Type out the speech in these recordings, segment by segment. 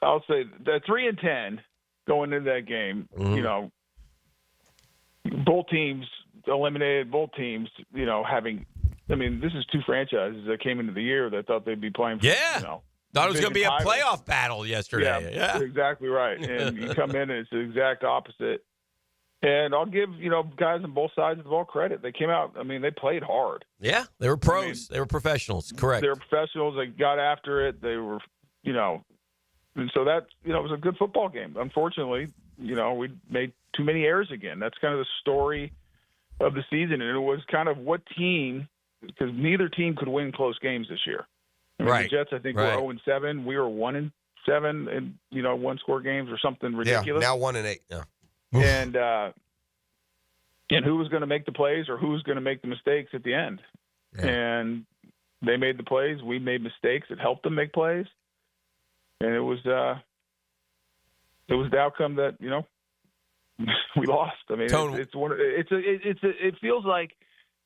I'll say the 3-10 going into that game. Mm-hmm. Both teams eliminated. Both teams, having. I mean, this is two franchises that came into the year that thought they'd be playing. Thought it was going to be a playoff battle yesterday. Yeah, exactly right. And you come in and it's the exact opposite. And I'll give, guys on both sides of the ball credit. They came out, they played hard. Yeah, they were pros. They were professionals, correct. They were professionals. They got after it. They were, and so that, it was a good football game. Unfortunately, we made too many errors again. That's kind of the story of the season. And it was kind of what team, because neither team could win close games this year. Right. The Jets, I think, were 0-7. We were 1-7 in, one-score games or something ridiculous. Yeah, now 1-8. Yeah. And who was going to make the plays or who was going to make the mistakes at the end. Yeah. And they made the plays. We made mistakes. It helped them make plays. And it was the outcome that, we lost. I mean, it feels like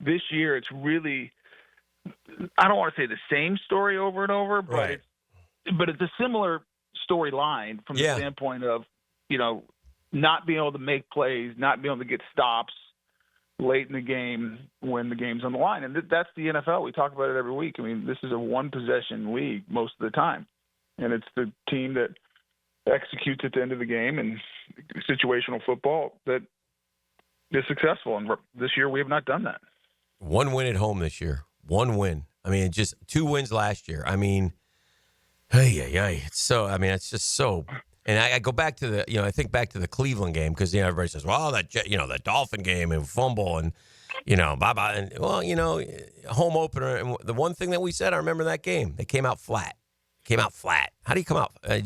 this year it's really, I don't want to say the same story over and over, but it's a similar storyline from the standpoint of, not being able to make plays, not being able to get stops late in the game when the game's on the line. And that's the NFL. We talk about it every week. I mean, this is a one-possession league most of the time. And it's the team that executes at the end of the game and situational football that is successful. And this year we have not done that. One win at home this year. One win. I mean, just 2 wins last year. I mean, it's so. I mean, it's just so. And I go back to the. I think back to the Cleveland game because everybody says, well, the Dolphin game and fumble and bye bye. And home opener. And the one thing that we said, I remember that game. They came out flat. How do you come out? I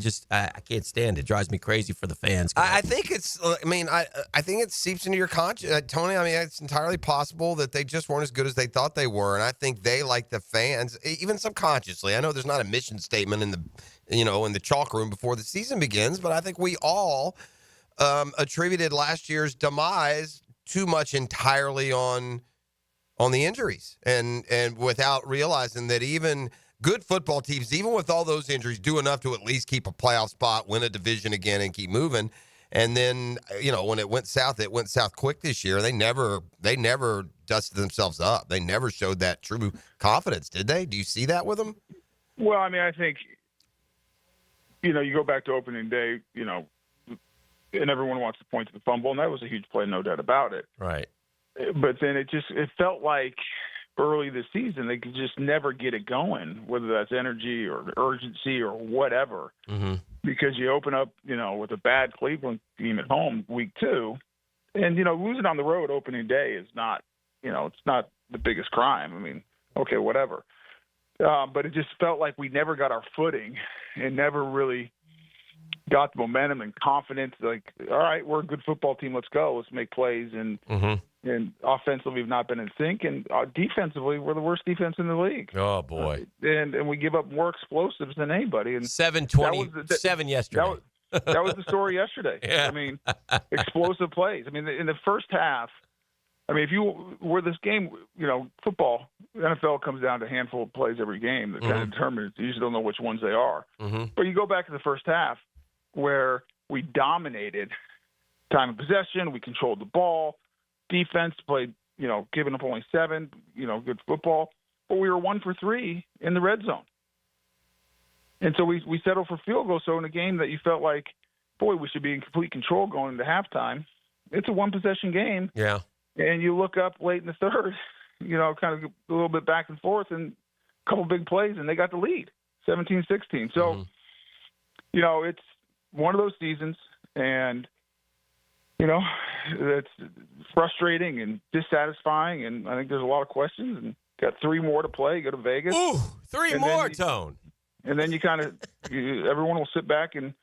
can't stand it. It drives me crazy for the fans. I think it's. I think it seeps into your conscience, Tony. I mean, it's entirely possible that they just weren't as good as they thought they were, and I think they, like the fans, even subconsciously. I know there's not a mission statement in the, in the chalk room before the season begins, but I think we all attributed last year's demise too much entirely on the injuries, and without realizing that even good football teams, even with all those injuries, do enough to at least keep a playoff spot, win a division again, and keep moving. And then, when it went south quick this year. They never dusted themselves up. They never showed that true confidence, did they? Do you see that with them? Well, I mean, I think, you go back to opening day, and everyone wants to point to the fumble, and that was a huge play, no doubt about it. Right. But then it felt like early this season they could just never get it going, whether that's energy or urgency or whatever, because you open up, with a bad Cleveland team at home week 2, and, losing on the road opening day is not, it's not the biggest crime. I mean, okay, whatever. But it just felt like we never got our footing and never really got the momentum and confidence. Like, all right, we're a good football team. Let's go. Let's make plays. And offensively, we've not been in sync. And defensively, we're the worst defense in the league. Oh, boy. And we give up more explosives than anybody. And 7-27 yesterday. That was the story yesterday. Yeah. I mean, explosive plays. I mean, in the first half, if you were this game, football, the NFL comes down to a handful of plays every game that kind of determines. You usually don't know which ones they are. But you go back to the first half where we dominated time of possession, we controlled the ball, defense played, giving up only 7, good football, but we were 1 for 3 in the red zone. And so we settled for field goals. So in a game that you felt like, boy, we should be in complete control going into halftime, it's a one-possession game. Yeah. And you look up late in the third, kind of a little bit back and forth and a couple big plays, and they got the lead, 17-16. So, it's one of those seasons, and, it's frustrating and dissatisfying, and I think there's a lot of questions, and got 3 more to play, go to Vegas. Ooh, 3 more, Tone. And then everyone will sit back and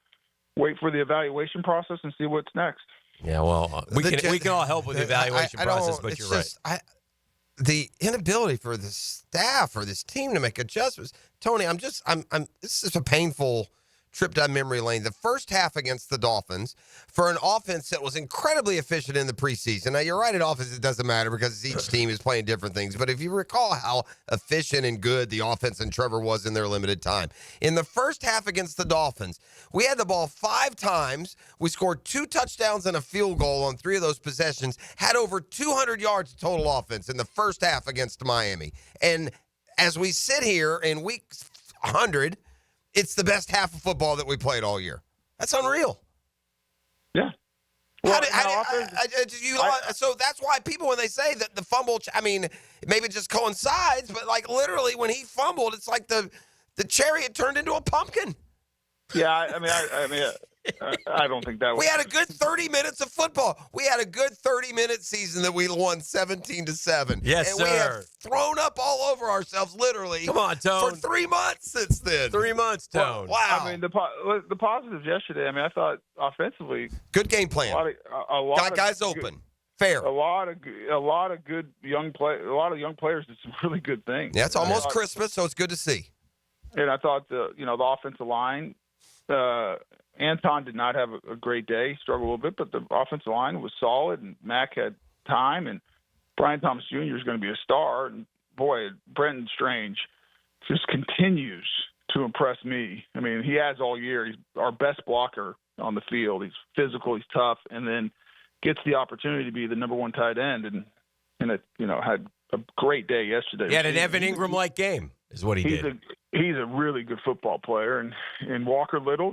wait for the evaluation process and see what's next. Yeah, well, we can all help with the evaluation process, but you're right. The inability for the staff or this team to make adjustments, Tony. This is a painful trip down memory lane. The first half against the Dolphins for an offense that was incredibly efficient in the preseason. Now, you're right, at offense, it doesn't matter because each team is playing different things. But if you recall how efficient and good the offense and Trevor was in their limited time. In the first half against the Dolphins, we had the ball 5 times. We scored 2 touchdowns and a field goal on 3 of those possessions, had over 200 yards of total offense in the first half against Miami. And as we sit here in week 100, it's the best half of football that we played all year. That's unreal. Yeah. So that's why people, when they say that the fumble, I mean, maybe it just coincides, but like literally when he fumbled, it's like the chariot turned into a pumpkin. Yeah, I mean, I don't think that was. We had a good 30 minutes of football. We had a good 30-minute season that we won 17-7. Yes, and sir. we have thrown up all over ourselves, literally. Come on, Tone. For 3 months since then. 3 months, Tone. Wow. I mean, the positives yesterday. I mean, I thought offensively, good game plan. A lot Got of guys good, open. Fair. A lot of good young young players did some really good things. Yeah, it's almost Christmas, so it's good to see. And I thought the offensive line. Anton did not have a great day. He struggled a little bit, but the offensive line was solid, and Mac had time, and Brian Thomas Jr. is going to be a star. And, boy, Brenton Strange just continues to impress me. I mean, he has all year. He's our best blocker on the field. He's physical, he's tough, and then gets the opportunity to be the number 1 tight end, and had a great day yesterday. He had an Evan Engram-like game is what he did. He's a really good football player, and Walker Little,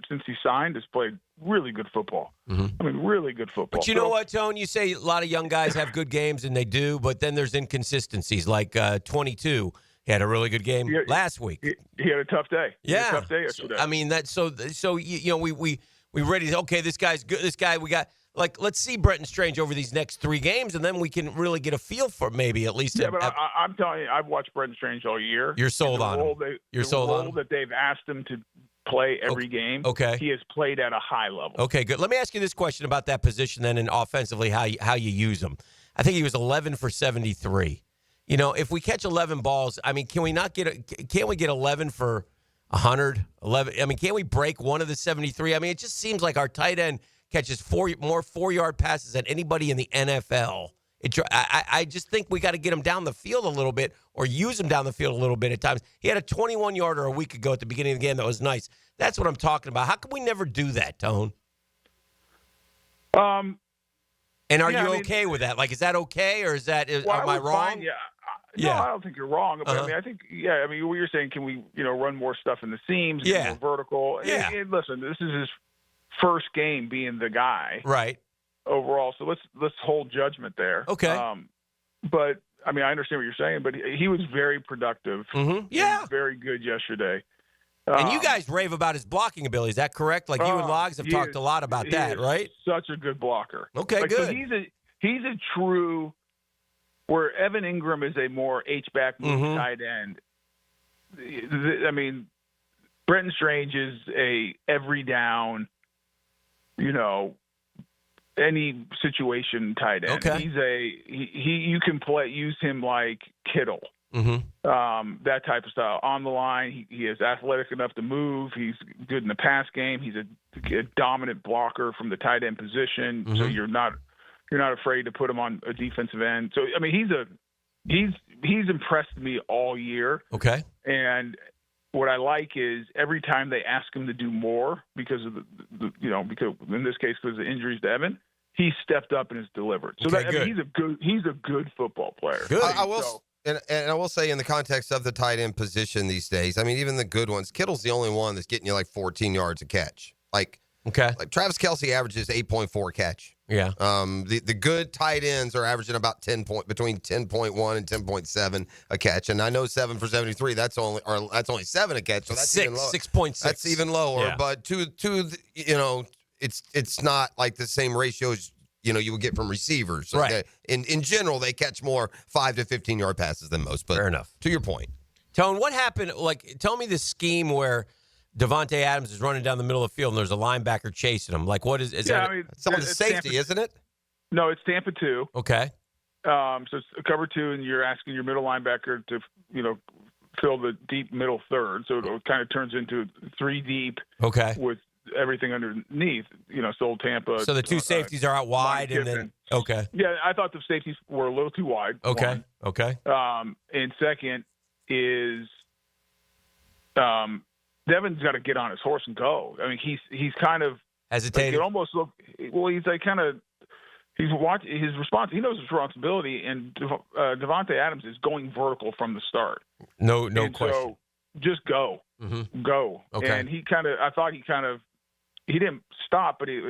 since he signed, has played really good football. Mm-hmm. I mean, really good football. But you know what, Tone? You say a lot of young guys have good games, and they do, but then there's inconsistencies. Like 22, he had a really good game last week. He had a tough day. He had a tough day yesterday. I mean, that's so we ready. Okay, this guy's good. This guy we got. Like, let's see Brenton Strange over these next 3 games, and then we can really get a feel for maybe at least. Yeah, but I'm telling you, I've watched Brenton Strange all year. You're sold on him. You're sold on him. The role that they've asked him to play every game. Okay. He has played at a high level. Okay, good. Let me ask you this question about that position then, and offensively how you use him. I think he was 11 for 73. If we catch 11 balls, I mean, can't we get 11 for 100? 11. I mean, can't we break one of the 73? I mean, it just seems like our tight end catches more 4-yard passes than anybody in the NFL. I just think we got to get him down the field a little bit or use him down the field a little bit at times. He had a 21-yarder a week ago at the beginning of the game that was nice. That's what I'm talking about. How come we never do that, Tone? And are you okay with that? Like, is that okay, or am I wrong? Fine, yeah. No, I don't think you're wrong. But I mean, what you're saying, can we, run more stuff in the seams, get more vertical? Yeah. And listen, this is his first game being the guy, right? Overall, so let's hold judgment there. Okay. But I mean, I understand what you're saying, but he was very productive. Mm-hmm. Yeah, very good yesterday. And you guys rave about his blocking ability. Is that correct? Like you and Logs have talked a lot about that, right? Such a good blocker. Okay, good. So he's a true. Where Evan Engram is a more H-back tight end. I mean, Brenton Strange is a every down. Any situation tight end. Okay. You can use him like Kittle. Mm-hmm. That type of style. On the line, he is athletic enough to move. He's good in the pass game. He's a dominant blocker from the tight end position. Mm-hmm. So you're not afraid to put him on a defensive end. So I mean, he's impressed me all year. Okay. And what I like is every time they ask him to do more because of because in this case because of the injuries to Evan, he stepped up and has delivered. So okay, I mean, he's a good football player. Good. I will say in the context of the tight end position these days, I mean, even the good ones, Kittle's the only one that's getting you like 14 yards a catch. Like Travis Kelce averages 8.4 catch. Yeah. The good tight ends are averaging about between 10.1 and 10.7 a catch, and I know 7 for 73. That's only 7 a catch. So that's even lower. 6.6. That's even lower. Yeah. But it's not like the same ratios you would get from receivers. So right. In general, they catch more 5 to 15 yard passes than most. But fair enough. To your point, Tone, what happened? Like, tell me the scheme where Devontae Adams is running down the middle of the field and there's a linebacker chasing him. Like, what is that? I mean, someone's safety, isn't it? No, it's Tampa 2. Okay. So it's a cover 2, and you're asking your middle linebacker to, fill the deep middle third, so it kind of turns into 3 deep. Okay. With everything underneath, Sol Tampa. So the two safeties are out wide, and then Yeah, I thought the safeties were a little too wide. Okay. Okay. And second is Devin's got to get on his horse and go. I mean, he's kind of hesitating. Like, it almost look well. He's like kind of. He's watching his response. He knows his responsibility, and Davante Adams is going vertical from the start. No question. So just go, go. Okay. And I thought he didn't stop, but it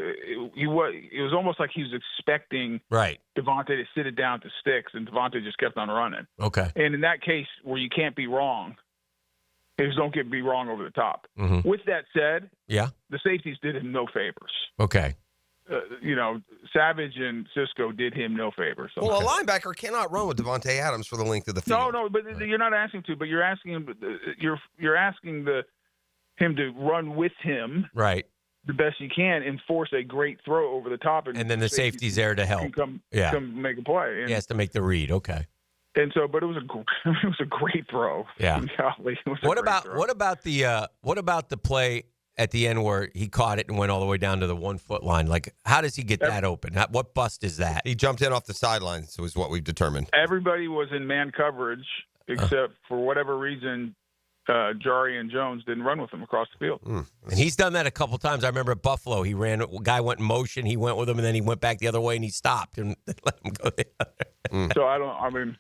was almost like he was expecting Davante to sit it down to sticks, and Davante just kept on running. Okay. And in that case, where you can't be wrong, is don't be wrong over the top. With that said, the safeties did him no favors. Okay. Savage and Cisco did him no favors. So. Well, a linebacker cannot run with Davante Adams for the length of the field. No, but you're not asking to. But you're asking him. You're asking him to run with him, right, the best you can, and force a great throw over the top, and then the safety's there to help. Come make a play. And, he has to make the read. Okay. And so, but it was a great throw. Yeah. Golly, what about the play at the end where he caught it and went all the way down to the 1 foot line? Like, how does he get that open? What bust is that? He jumped in off the sidelines, is what we've determined. Everybody was in man coverage except for whatever reason, Jari and Jones didn't run with him across the field. And he's done that a couple times. I remember at Buffalo, a guy went in motion, he went with him, and then he went back the other way and he stopped and let him go the other. So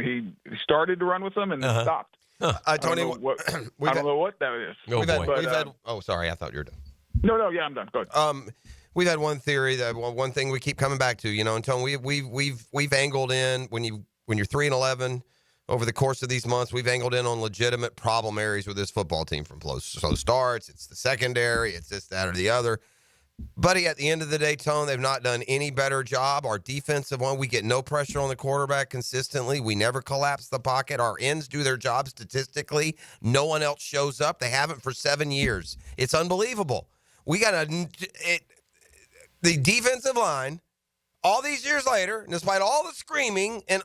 he started to run with them and then stopped. Tony, I don't know what that is. We've had. Oh, sorry, I thought you were done. No, yeah, I'm done. Go ahead. We've had one theory that one thing we keep coming back to, and Tony, we've angled in when you're 3-11 over the course of these months, we've angled in on legitimate problem areas with this football team, from slow starts, it's the secondary, it's this, that, or the other. Buddy, at the end of the day, Tone, they've not done any better job. Our defensive one, we get no pressure on the quarterback consistently. We never collapse the pocket. Our ends do their job statistically. No one else shows up. They haven't for 7 years. It's unbelievable. We got the defensive line, all these years later, and despite all the screaming and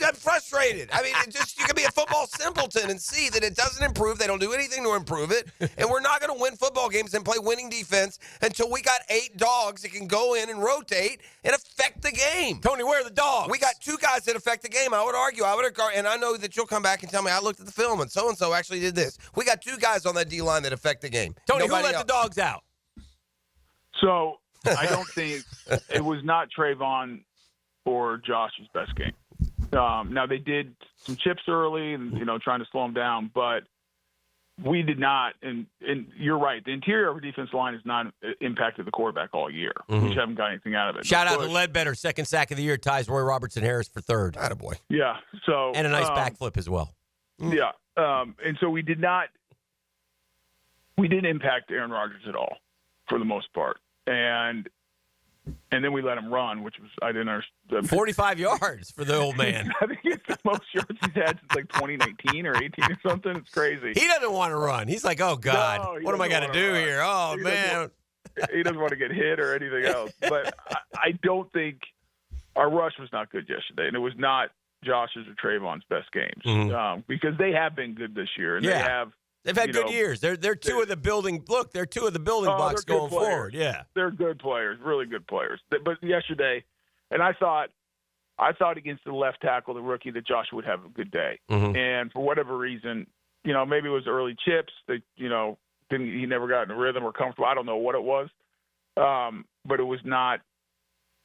I'm frustrated. I mean, you can be a football simpleton and see that it doesn't improve. They don't do anything to improve it. And we're not going to win football games and play winning defense until we got 8 dogs that can go in and rotate and affect the game. Tony, where are the dogs? We got 2 guys that affect the game. I would argue, and I know that you'll come back and tell me I looked at the film and so-and-so actually did this. We got 2 guys on that D-line that affect the game. Tony, who let the dogs out? So I don't think it was not Trayvon or Josh's best game. Now they did some chips early and trying to slow him down, but we did not. And you're right, the interior of our defense line has not impacted the quarterback all year. We just haven't got anything out of it. Shout out to Ledbetter, 2nd sack of the year, ties Roy Robertson Harris for 3rd. Attaboy. Yeah. So and a nice backflip as well. Yeah. And so we didn't impact Aaron Rodgers at all for the most part. And then we let him run, which was I didn't understand. 45 yards for the old man. I think it's the most yards he's had since like 2019 or 18 or something. It's crazy. He doesn't want to run. He's like, oh God, what am I going to do here? Oh man, he doesn't want to get hit or anything else. But I don't think our rush was not good yesterday, and it was not Josh's or Trayvon's best games because they have been good this year, and they've had good years. They're 2 of the building. Look, they're 2 of the building blocks going forward. Yeah, they're good players, really good players. But yesterday, and I thought against the left tackle, the rookie, that Josh would have a good day. And for whatever reason, maybe it was early chips. That he never got in a rhythm or comfortable. I don't know what it was, but it was not.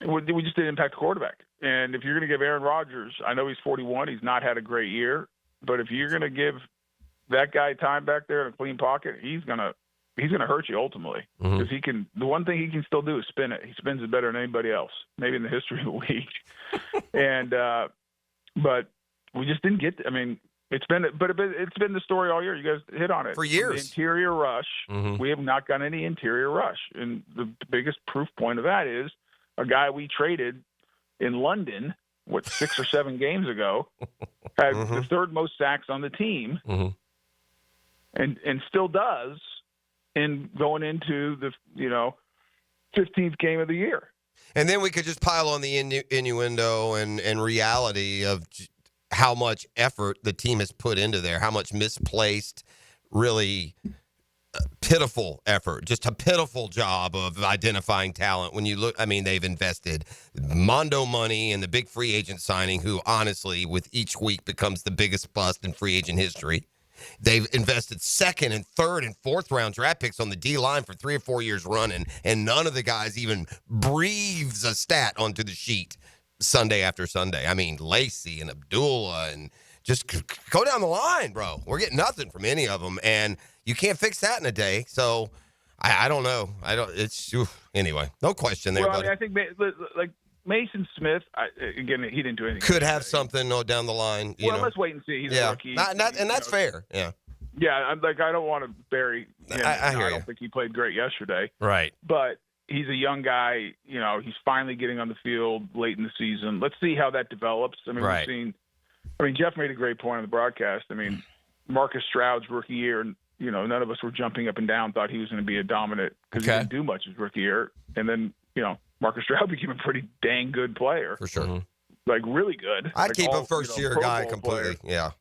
We just didn't impact the quarterback. And if you're going to give Aaron Rodgers, I know he's 41, he's not had a great year, but if you're going to give that guy time back there in a clean pocket, he's gonna hurt you ultimately because the one thing he can still do is spin it. He spins it better than anybody else, maybe in the history of the league. And but we just didn't get. I mean, it's been the story all year. You guys hit on it for years. The interior rush. We have not got any interior rush, and the biggest proof point of that is a guy we traded in London, 6 or 7 games ago, had the 3rd most sacks on the team. And still does in going into the 15th game of the year. And then we could just pile on the innuendo and reality of how much effort the team has put into there, how much misplaced, really pitiful effort, just a pitiful job of identifying talent. When you look, I mean, they've invested mondo money in the big free agent signing, who honestly, with each week, becomes the biggest bust in free agent history. They've invested second and third and fourth round draft picks on the D line for 3 or 4 years running, and none of the guys even breathes a stat onto the sheet Sunday after Sunday. I mean, Lacey and Abdullah, and just go down the line, bro. We're getting nothing from any of them, and you can't fix that in a day. So I don't know. Anyway, no question there, buddy. I think like Mason Smith, again, he didn't do anything. Could have something down the line. You know. Let's wait and see. He's a rookie. And that's fair. Yeah. Yeah, I don't want to bury him. I hear you. I don't think he played great yesterday. Right. But he's a young guy. He's finally getting on the field late in the season. Let's see how that develops. I mean, Jeff made a great point on the broadcast. I mean, Marcus Stroud's rookie year, none of us were jumping up and down, thought he was going to be a dominant because he didn't do much his rookie year. And then, Marcus Stroud became a pretty dang good player. For sure. Mm-hmm. Like, really good. I'd keep a first-year guy completely. Player. Yeah.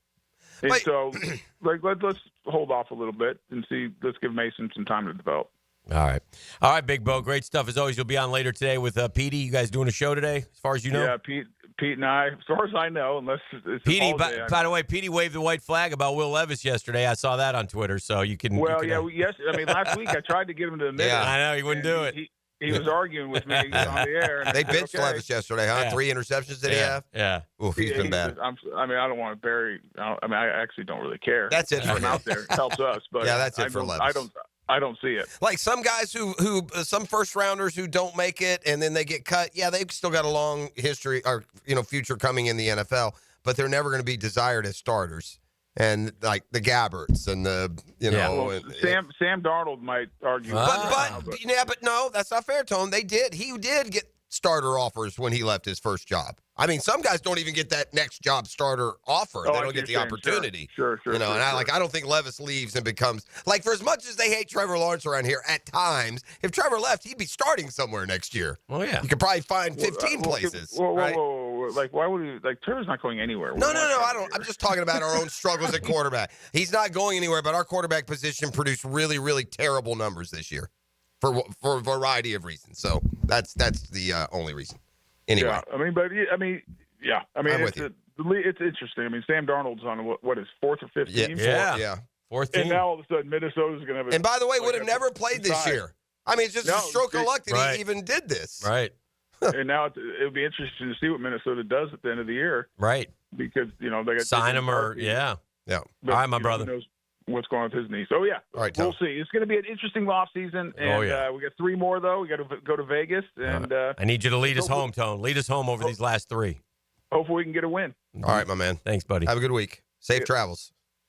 And so, let's hold off a little bit and see. Let's give Mason some time to develop. All right, Big Bo. Great stuff as always. You'll be on later today with Petey. You guys doing a show today, as far as you know? Yeah, Pete and I, as far as I know, unless it's Petey. By the way, Petey waved the white flag about Will Levis yesterday. I saw that on Twitter, so you can. Well, yes. I mean, last week I tried to get him to admit it. Yeah, I know he wouldn't do it. He was arguing with me on the air. And they benched Levis yesterday, huh? Yeah. 3 interceptions did he have? Yeah. Oof, he's been bad. I don't want to bury. I actually don't really care. That's it for him. Out there. It helps us, but yeah, that's it for Levis. I don't see it. Like some guys who some first rounders who don't make it and then they get cut. Yeah, they've still got a long history or future coming in the NFL, but they're never going to be desired as starters. And like the Gabberts and the Sam Darnold might argue, but no, that's not fair, Tone. He did get starter offers when he left his first job. I mean, some guys don't even get that next job starter offer. They don't get the opportunity. Sure. I don't think Levis leaves and becomes like, for as much as they hate Trevor Lawrence around here at times, if Trevor left, he'd be starting somewhere next year. Oh yeah, you could probably find 15 places. Whoa. Like, why would he? Like, Trevor's not going anywhere. No. I don't. I'm just talking about our own struggles at quarterback. He's not going anywhere, but our quarterback position produced really, really terrible numbers this year for a variety of reasons. So that's the only reason. Anyway, yeah. I'm with you. It's interesting. I mean, Sam Darnold's on what is 4th or 5th team? Yeah. 4th team. And now all of a sudden Minnesota's going to have. And by the way, would have never played this year. I mean, it's just a stroke of luck that he even did this. Right. And now it'll be interesting to see what Minnesota does at the end of the year. Right. Because they got sign him or yeah. But, all right, my brother. Who knows what's going on with his knee? So yeah, all right, we'll see. It's going to be an interesting off season, and we got 3 more though. We got to go to Vegas, and I need you to lead us home, Tone. Lead us home over these last 3. Hopefully, we can get a win. All right, my man. Thanks, buddy. Have a good week. Safe travels.